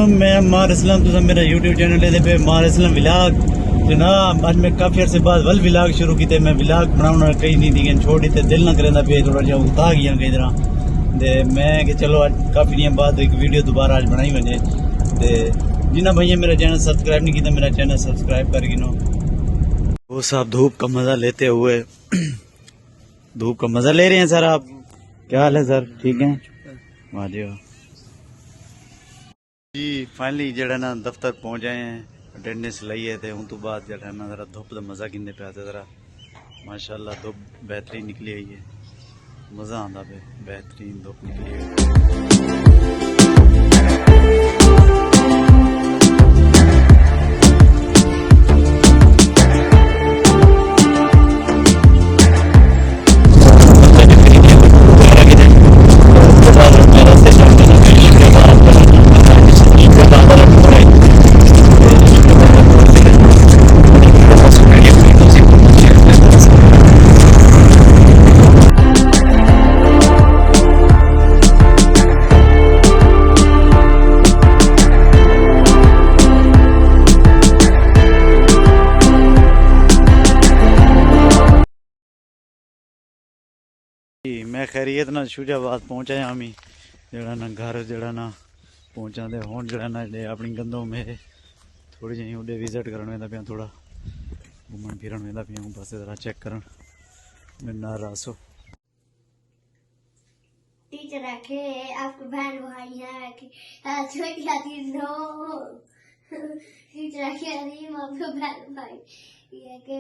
मैं मार इस्लाम तुम मेरा यूट्यूब चैनल पे मार इस्लाम विलाग जनाब आज मैं काफी अरसे बाद वल विलाग शुरू किते मैं विलाग बनाना कहीं नहीं दी छोड़ी ते दिल ना करेंदा पे थोड़ा जा उता गया कई तरह ते मैं कि चलो आज काफी दिन बाद एक वीडियो दोबारा आज बनाई वने ते जिन्ना भैया मेरा चैनल सब्सक्राइब नहीं किया मेरा चैनल सब्सक्राइब कर गिनो। वो साहब धूप का मजा लेते हुए धूप का मजा ले रहे हैं सर आप। क्या हाल है सर ठीक है वाह जी वाह जी फाइनली जरा ना दफ्तर पहुंच जाए हैं अटेंडेंस लाइए थे उन तो बाद जरा ना जरा धुप का मजा किन्ने पे आते जरा माशाल्लाह धुप बेहतरीन निकली आई है मजा आंदा पे बेहतरीन धुप निकली है। मैं खैरियत ना शुजाबाद पहुंचा हमी जरा ना घर जरा ना पहुंचा दे हूँ जरा ना अपनी गंदों में थोड़ी जी उडे विजिट करने वेंदा पिया थोड़ा घूमन फिरन वेंदा पिया बस जरा चेक करन मैं ना रासो टीचर रखे आपके बहन भाई हैं कि छोटी आती नो टीचर रखे आपके बहन भाई ये के